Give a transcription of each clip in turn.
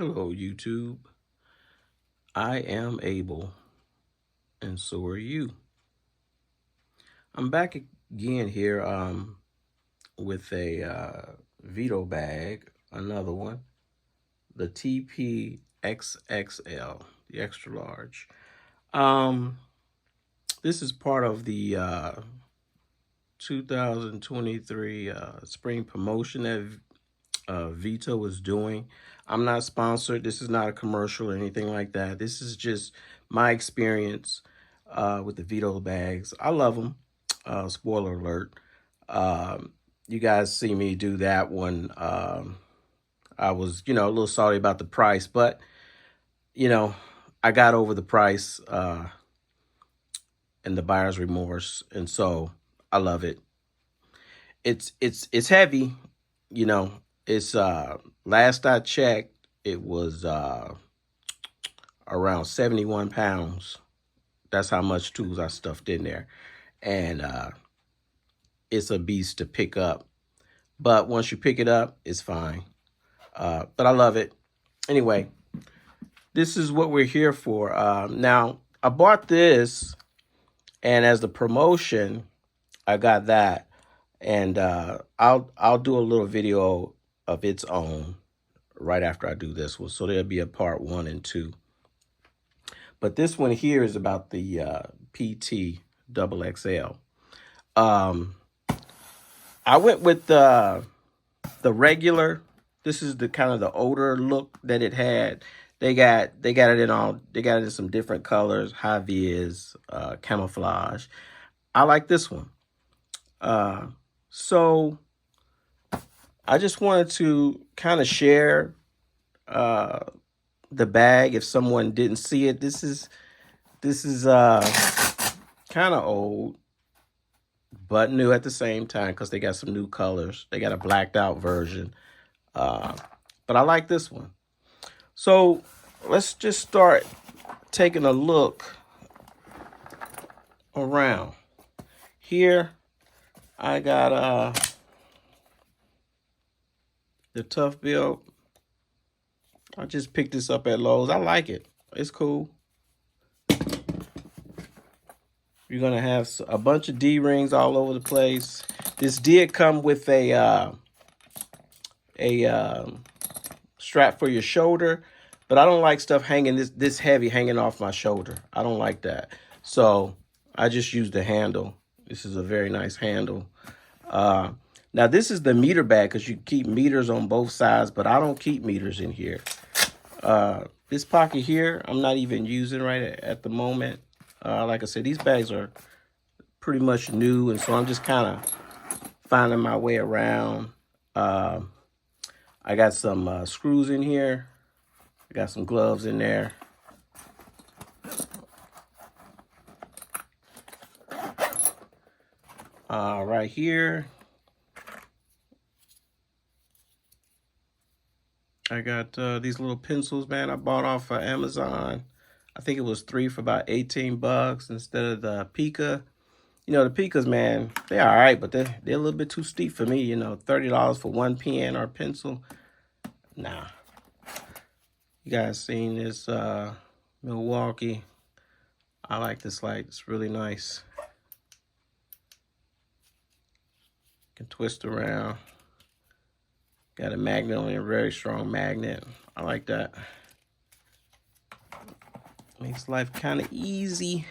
Hello, YouTube. I am Abel, and so are you. I'm back again here with a Veto bag, another one, the Tp-Xxl, the extra large. Um, this is part of the 2023 spring promotion that Veto is doing. I'm not sponsored. This is not a commercial or anything like that. This is just my experience with the Veto bags. I love them. Spoiler alert. You guys see me do that one. I was, a little salty about the price, but, you know, I got over the price and the buyer's remorse. And so I love it. It's heavy, you know. It's last I checked, it was around 71 pounds. That's how much tools I stuffed in there. And it's a beast to pick up. But once you pick it up, it's fine. But I love it. Anyway, this is what we're here for. Now, I bought this, and as the promotion, I got that. And I'll do a little video of its own right after I do this one. So there'll be a part 1 and 2. But this one here is about the PT-Xxl. I went with the regular. This is the kind of the older look that it had. They got it in some different colors, high vis, camouflage. I like this one. So I just wanted to kind of share the bag if someone didn't see it. This is kind of old, but new at the same time because they got some new colors. They got a blacked out version. But I like this one. So let's just start taking a look around. Here I got the Tough Build. I just picked this up at Lowe's. I like it. It's cool. You're gonna have a bunch of D-rings all over the place. This did come with a strap for your shoulder, but I don't like stuff hanging this heavy hanging off my shoulder. I don't like that. So I just used the handle. This is a very nice handle. Now this is the meter bag because you keep meters on both sides, but I don't keep meters in here. This pocket here, I'm not even using right at the moment. Like I said, these bags are pretty much new, and so I'm just kind of finding my way around. I got some screws in here. I got some gloves in there. Right here, I got these little pencils, man. I bought off of Amazon. I think it was 3 for about 18 bucks instead of the Pica. You know, the Picas, man, they're all right, but they're a little bit too steep for me. You know, $30 for one pen or pencil. Nah. You guys seen this Milwaukee? I like this light. It's really nice. Can twist around. Got a magnet on it, a very strong magnet. I like that. Makes life kind of easy.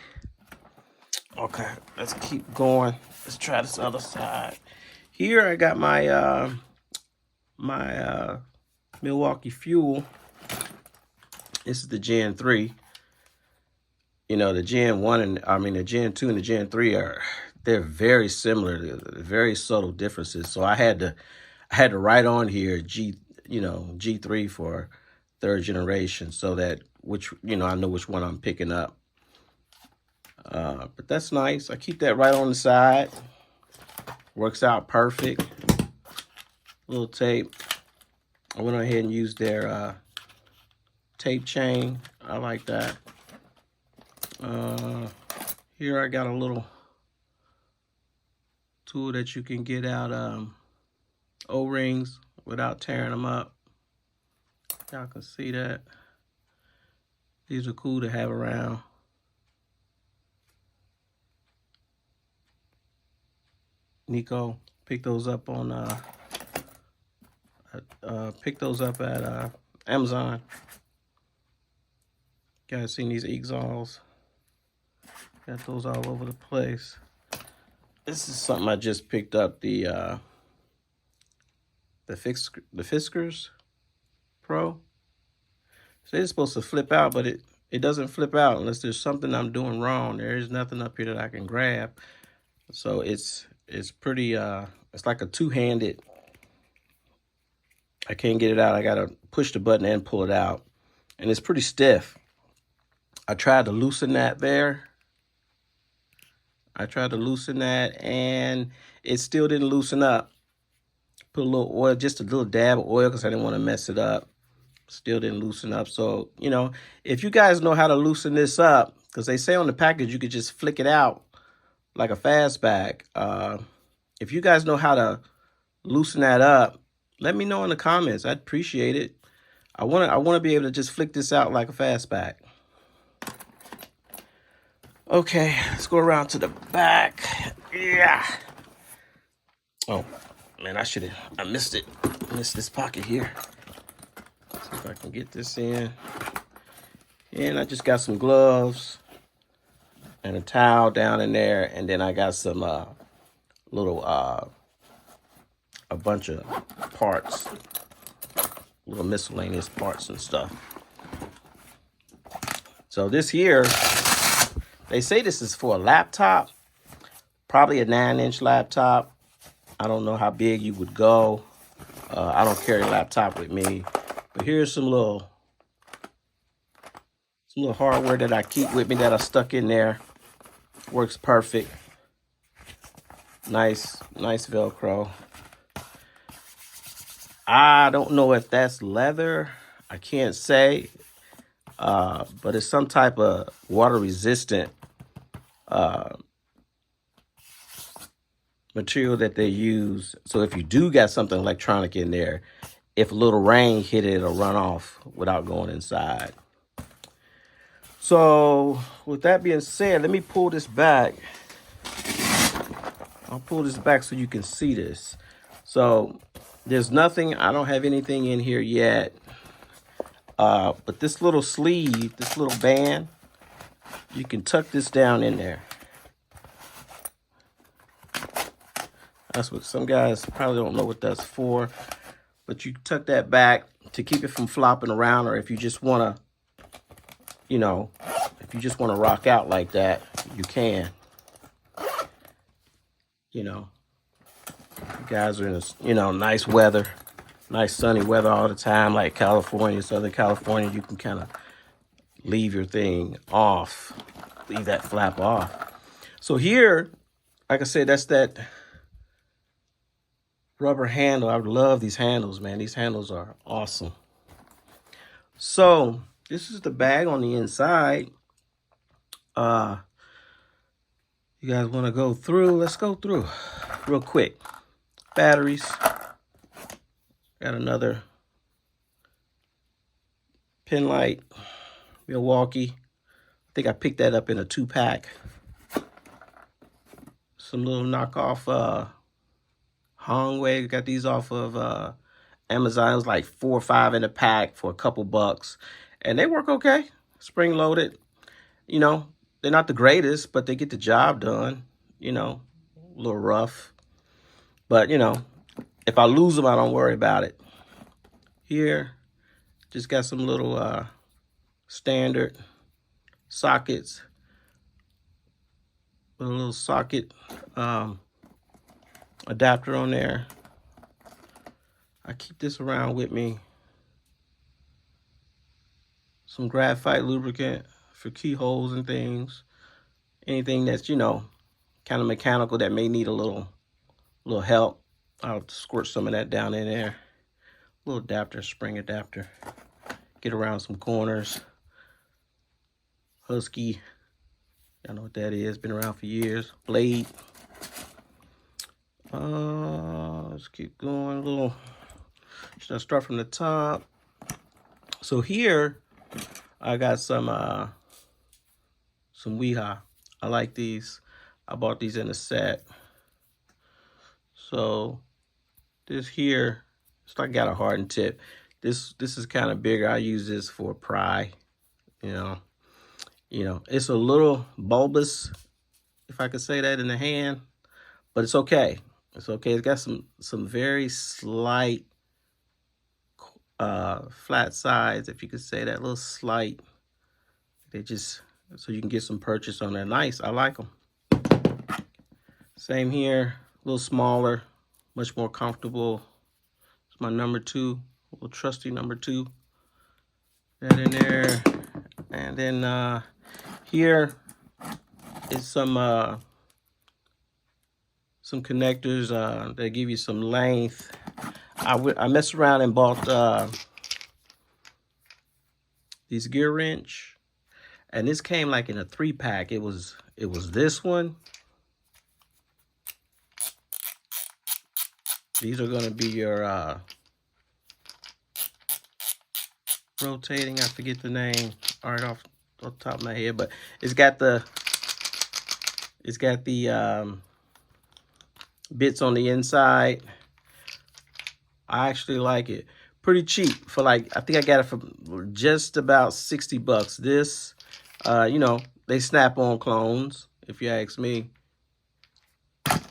Okay, let's keep going. Let's try this other side. Here I got my Milwaukee Fuel. This is the Gen 3. You know, the Gen 1 and the Gen 2 and the Gen 3 they're very similar. They're very subtle differences. So I had to write on here G3 for 3rd generation so that I know which one I'm picking up. But that's nice. I keep that right on the side. Works out perfect. Little tape. I went ahead and used their tape chain. I like that. Here I got a little tool that you can get out O-rings without tearing them up. Y'all can see that. These are cool to have around. Nico picked those up on at Amazon. Guys seen these Xxls? Got those all over the place. This is something I just picked up, the Fiskars Pro. So it's supposed to flip out, but it doesn't flip out unless there's something I'm doing wrong. There is nothing up here that I can grab. So it's pretty it's like a two-handed. I can't get it out. I gotta push the button and pull it out. And it's pretty stiff. I tried to loosen that there. And it still didn't loosen up. Put a little oil, just a little dab of oil because I didn't want to mess it up. Still didn't loosen up. So, you know, if you guys know how to loosen this up, because they say on the package you could just flick it out like a fastback. If you guys know how to loosen that up, let me know in the comments. I'd appreciate it. I want to be able to just flick this out like a fastback. Okay, let's go around to the back. Yeah. Oh, man, I missed it. I missed this pocket here. See if I can get this in. And I just got some gloves and a towel down in there. And then I got some a bunch of parts, little miscellaneous parts and stuff. So this here, they say this is for a laptop, probably a 9-inch laptop. I don't know how big you would go. I don't carry a laptop with me, but here's some little hardware that I keep with me that I stuck in there. Works perfect. Nice Velcro. I don't know if that's leather. I can't say, but it's some type of water resistant material that they use. So if you do got something electronic in there, if a little rain hit it, it'll run off without going inside. So with that being said, let me pull this back. I'll pull this back so you can see this. So there's nothing, I don't have anything in here yet. But this little sleeve, this little band, you can tuck this down in there. That's what some guys probably don't know what that's for, but you tuck that back to keep it from flopping around, or if you just want to, you know, if you just want to rock out like that, you can. You know, you guys are in this, you know, nice weather, nice sunny weather all the time, like California, Southern California, you can kind of leave your thing off, leave that flap off. So here, like I said, that's that rubber handle. I love these handles, man. These handles are awesome. So this is the bag on the inside. You guys want to go through? Let's go through real quick. Batteries. Got another pin light, Milwaukee. I think I picked that up in a 2-pack. Some little knockoff Hongwei. Got these off of Amazon. It was like 4 or 5 in a pack for a couple bucks. And they work okay. Spring loaded. You know, they're not the greatest, but they get the job done. You know, a little rough. But, you know, if I lose them, I don't worry about it. Here, just got some little standard sockets. With a little socket adapter on there. I keep this around with me. Some graphite lubricant for keyholes and things. Anything that's, you know, kind of mechanical that may need a little help. I'll squirt some of that down in there. Little adapter, spring adapter. Get around some corners. Husky. I know what that is. Been around for years. Blade. Let's keep going. Should I start from the top? So here I got some Weehaw. I like these. I bought these in a set. So this here, it's like got a hardened tip. This is kind of bigger. I use this for pry. You know, it's a little bulbous, if I could say that, in the hand, but it's okay. It's okay. It's got some very slight flat sides, if you could say that, little slight. They just, so you can get some purchase on there. Nice. I like them. Same here, a little smaller, much more comfortable. It's my number 2, a little trusty number 2. That in there. And then here is some connectors that give you some length. I messed around and bought these gear wrench, and this came like in a 3-pack. It was this one. These are going to be your rotating. I forget the name right off the top of my head, but it's got the bits on the inside. I actually like it. Pretty cheap for, like, I think I got it for just about 60 bucks. This, you know, they snap-on clones, if you ask me.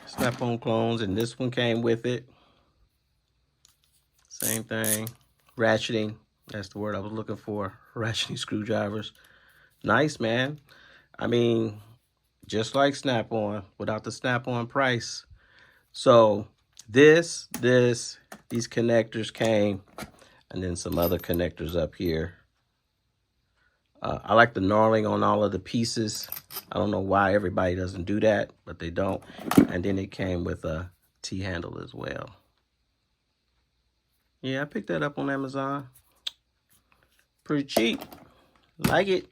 Snap-on clones, and this one came with it. Same thing. Ratcheting, that's the word I was looking for. Ratcheting screwdrivers. Nice, man. I mean, just like Snap-on, without the Snap-on price. So these connectors came, and then some other connectors up here. I like the knurling on all of the pieces. I don't know why everybody doesn't do that, but they don't. And then it came with a T-handle as well. Yeah, I picked that up on Amazon. Pretty cheap. Like it.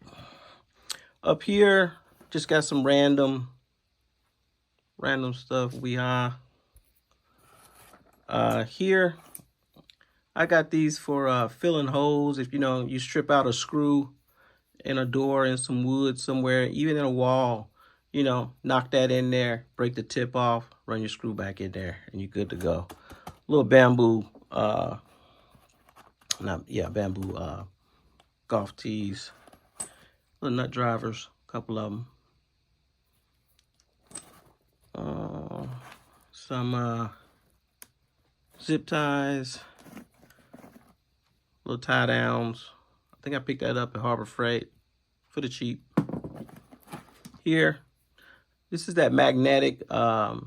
Up here, just got some random stuff. Here, I got these for filling holes. If, you know, you strip out a screw in a door, in some wood somewhere, even in a wall, you know, knock that in there, break the tip off, run your screw back in there, and you're good to go. Little bamboo, bamboo golf tees, little nut drivers, a couple of them. Some zip ties, little tie downs. I think I picked that up at Harbor Freight for the cheap. Here, this is that magnetic, that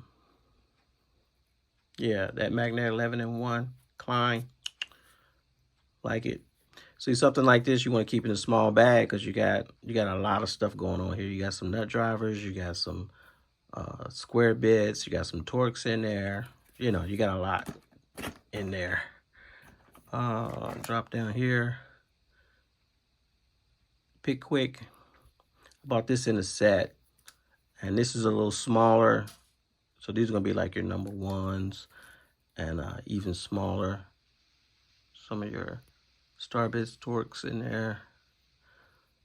magnetic 11-in-1 Klein. Like it. See, something like this you want to keep in a small bag, because you got a lot of stuff going on here. You got some nut drivers, you got some square bits, you got some Torx in there. You know, you got a lot in there. Drop down here. Pick Quick. Bought this in a set, and this is a little smaller. So these are gonna be like your number 1s, and even smaller. Some of your Starbits Torx in there.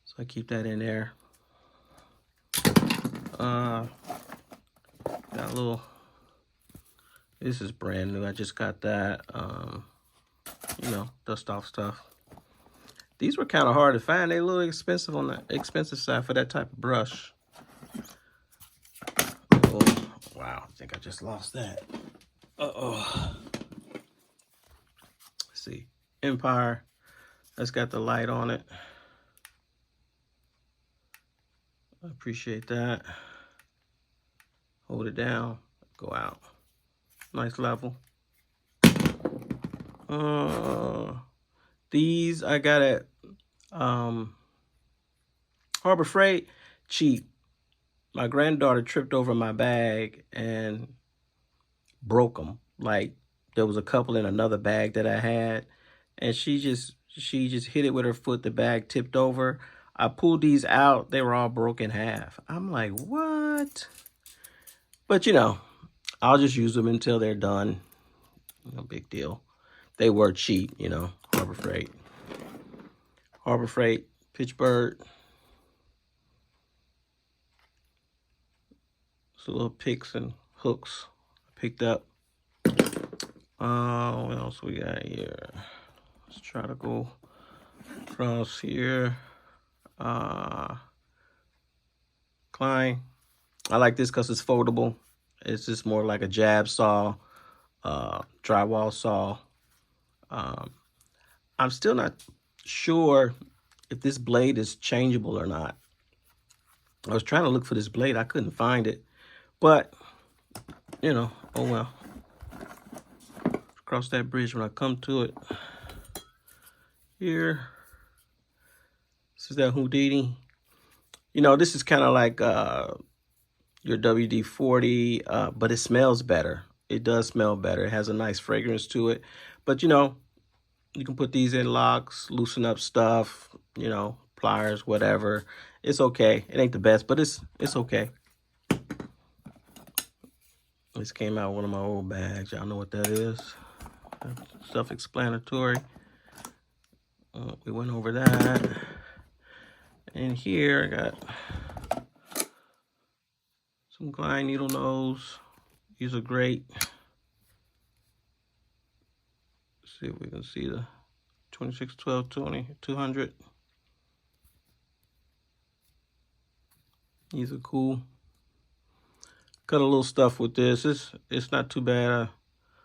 So I keep that in there. Got a little, this is brand new. I just got that. You know, dust off stuff. These were kind of hard to find. They're a little expensive on the expensive side for that type of brush. Oh, wow, I think I just lost that. Uh-oh. Let's see. Empire. That's got the light on it. I appreciate that. Hold it down. Go out. Nice level. These I got at Harbor Freight, cheap. My granddaughter tripped over my bag and broke them. Like, there was a couple in another bag that I had, and she just hit it with her foot. The bag tipped over. I pulled these out. They were all broken in half. I'm like, what? But, you know, I'll just use them until they're done. No big deal. They were cheap, you know, Harbor Freight. Harbor Freight, Pittsburgh. It's a little picks and hooks I picked up. What else we got here? Let's try to go across here. Klein. I like this because it's foldable. It's just more like a jab saw, drywall saw. I'm still not sure if this blade is changeable or not. I was trying to look for this blade. I couldn't find it. But, you know, oh well. Cross that bridge when I come to it. Here. This is that Houdini. You know, this is kind of like your WD-40, but it smells better. It does smell better. It has a nice fragrance to it. But, you know, you can put these in locks, loosen up stuff, you know, pliers, whatever. It's okay. It ain't the best, but it's okay. This came out of one of my old bags. Y'all know what that is. Self-explanatory. We went over that. And here I got some Klein needle nose. These are great. Let's see if we can see the 2612 200. These are cool. Cut a little stuff with this. It's not too bad.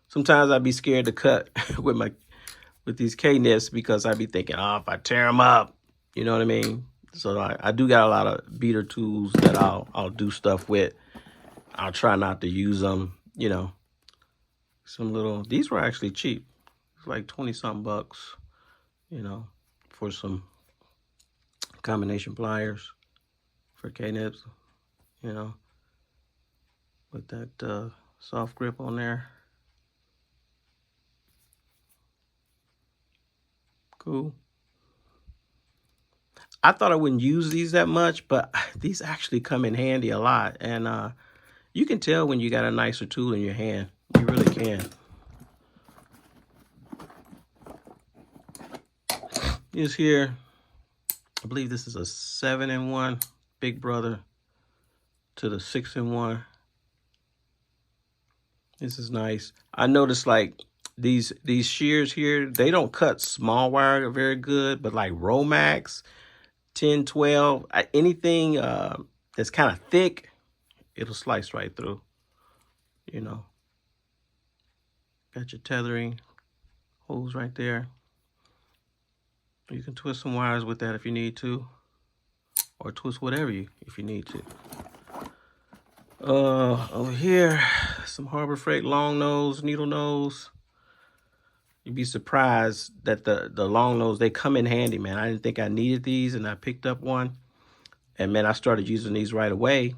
Sometimes I'd be scared to cut with these K-nips because I'd be thinking, oh, if I tear them up, you know what I mean? So I do got a lot of beater tools that I'll do stuff with. I'll try not to use them, you know. Some little, these were actually cheap. It's like 20-something bucks, you know, for some combination pliers for K-nips, you know, with that soft grip on there. Cool. I thought I wouldn't use these that much, but these actually come in handy a lot. And you can tell when you got a nicer tool in your hand. You really can. This here, I believe this is a 7-in-1, big brother to the 6-in-1. This is nice. I noticed like these shears here, they don't cut small wire very good, but like Romax, 10, 12, anything that's kind of thick, it'll slice right through, you know. Got your tethering holes right there. You can twist some wires with that if you need to, or twist whatever if you need to. Over here, some Harbor Freight long nose, needle nose. You'd be surprised that the long nose, they come in handy, man. I didn't think I needed these, and I picked up one. And, man, I started using these right away.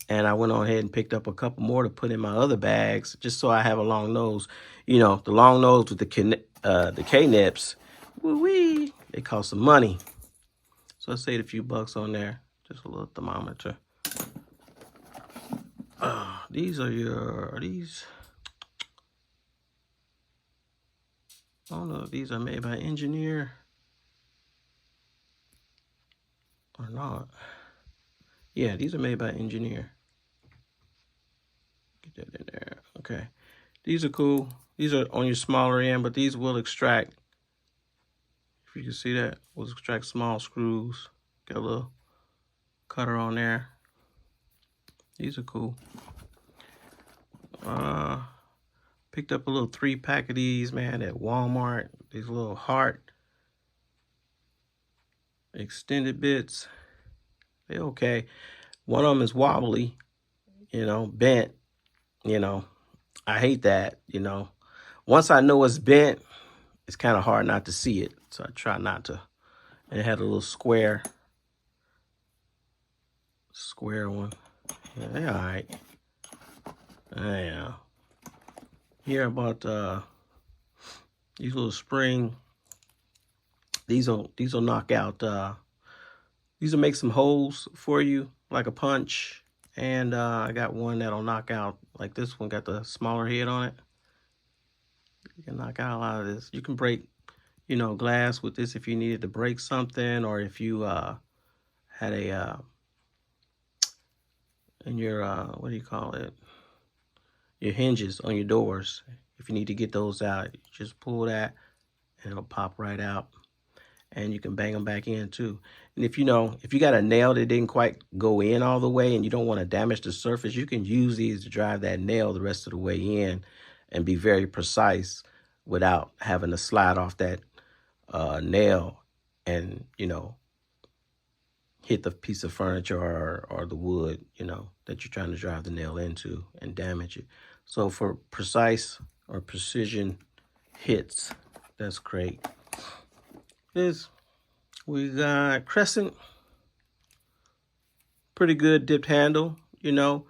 And I went on ahead and picked up a couple more to put in my other bags, just so I have a long nose. You know, the long nose with the K-nips, woo-wee, they cost some money. So I saved a few bucks on there. Just a little thermometer. These are these... I don't know if these are made by Engineer or not. Yeah, these are made by Engineer. Get that in there. Okay. These are cool. These are on your smaller end, but these will extract. If you can see that, will extract small screws. Got a little cutter on there. These are cool. Picked up a little 3-pack of these, man, at Walmart. These little heart extended bits. They okay. One of them is wobbly, you know, bent. You know, I hate that, you know. Once I know it's bent, it's kind of hard not to see it. So I try not to. And it had a little square one. Yeah, they're all right. Yeah. Here about these little spring. These will knock out. These will make some holes for you, like a punch. And I got one that'll knock out, like this one got the smaller head on it. You can knock out a lot of this. You can break, you know, glass with this if you needed to break something, or if you had a in your what do you call it? Your hinges on your doors. If you need to get those out, you just pull that and it'll pop right out. And you can bang them back in too. And if you know, if you got a nail that didn't quite go in all the way and you don't want to damage the surface, you can use these to drive that nail the rest of the way in and be very precise without having to slide off that nail and, you know, hit the piece of furniture or the wood, you know, that you're trying to drive the nail into and damage it. So for precise or precision hits, that's great. We got Crescent, pretty good dipped handle, you know,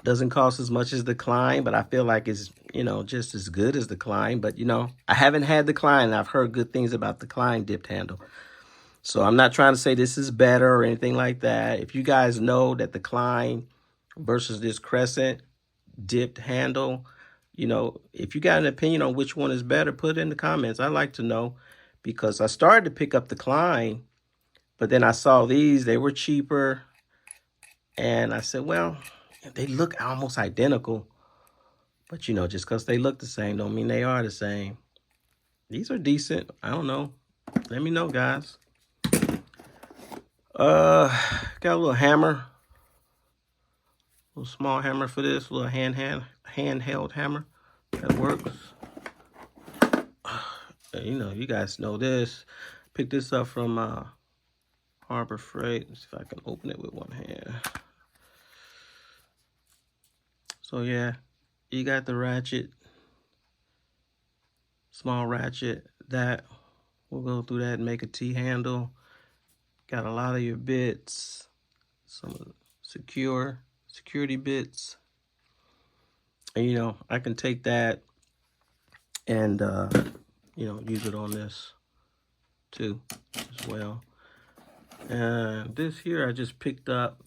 doesn't cost as much as the Klein, but I feel like it's, you know, just as good as the Klein. But, you know, I haven't had the Klein, and I've heard good things about the Klein dipped handle. So I'm not trying to say this is better or anything like that. If you guys know that the Klein versus this Crescent dipped handle, you know, if you got an opinion on which one is better, put it in the comments. I'd like to know, because I started to pick up the Klein, but then I saw these, they were cheaper. And I said, well, they look almost identical. But, you know, just because they look the same don't mean they are the same. These are decent. I don't know. Let me know, guys. Got a little hammer. A little small hammer for this. A little handheld hammer that works. You know, you guys know this. Picked this up from Harbor Freight. Let's see if I can open it with one hand. So yeah, you got the ratchet, small ratchet. That we'll go through that and make a T-handle. Got a lot of your bits, some security bits. And you know, I can take that and you know, use it on this too as well. And this here I just picked up.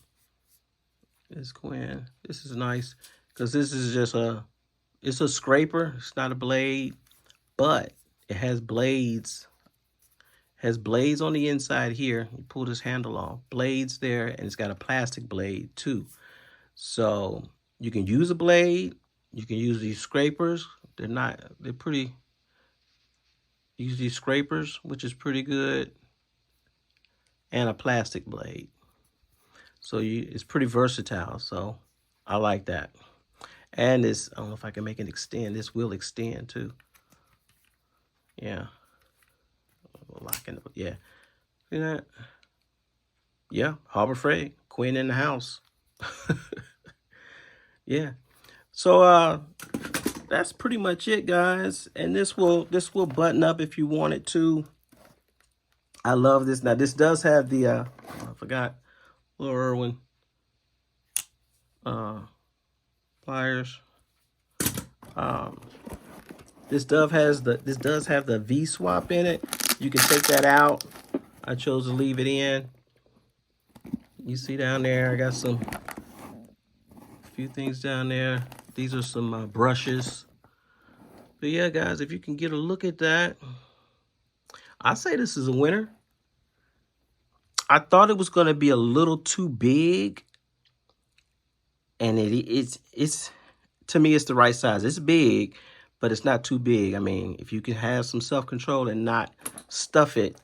This Quinn. This is nice because this is just it's a scraper. It's not a blade, but it has blades. Has blades on the inside here. You pull this handle off. Blades there, and it's got a plastic blade too. So you can use a blade. You can use these scrapers. They're pretty. Use these scrapers, which is pretty good. And a plastic blade. So it's pretty versatile. So I like that. And this, I don't know if I can make it extend. This will extend too. Yeah. Locking it. Yeah. See that? Yeah. Harbor Freight. Queen in the house. Yeah. So that's pretty much it, guys. And this will button up if you want it to. I love this. Now this does have the I forgot, little Irwin pliers. This does have the V swap in it. You can take that out. I chose to leave it in. You see down there, I got a few things down there. These are some brushes. But yeah, guys, if you can get a look at that, I say this is a winner. I thought it was going to be a little too big, and it's to me, it's the right size. It's big, but it's not too big. I mean, if you can have some self-control and not stuff it.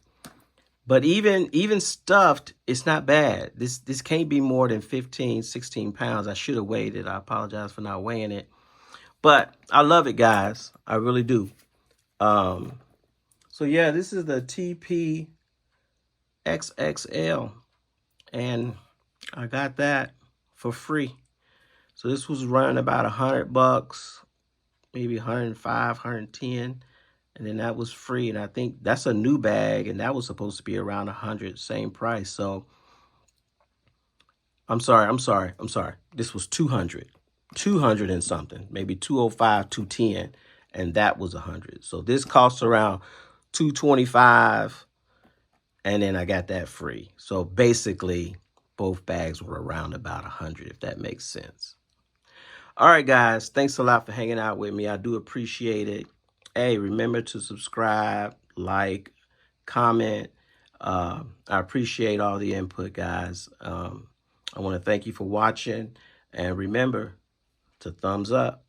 But even stuffed, it's not bad. This can't be more than 15, 16 pounds. I should have weighed it. I apologize for not weighing it. But I love it, guys. I really do. So yeah, this is the Tp-Xxl. And I got that for free. So this was running about $100, maybe 105, 110. And then that was free. And I think that's a new bag. And that was supposed to be around 100, same price. So I'm sorry. This was 200 and something, maybe 205, 210. And that was 100. So this costs around 225. And then I got that free. So basically, both bags were around about 100, if that makes sense. All right, guys. Thanks a lot for hanging out with me. I do appreciate it. Hey, remember to subscribe, like, comment. I appreciate all the input, guys. I want to thank you for watching. And remember to thumbs up.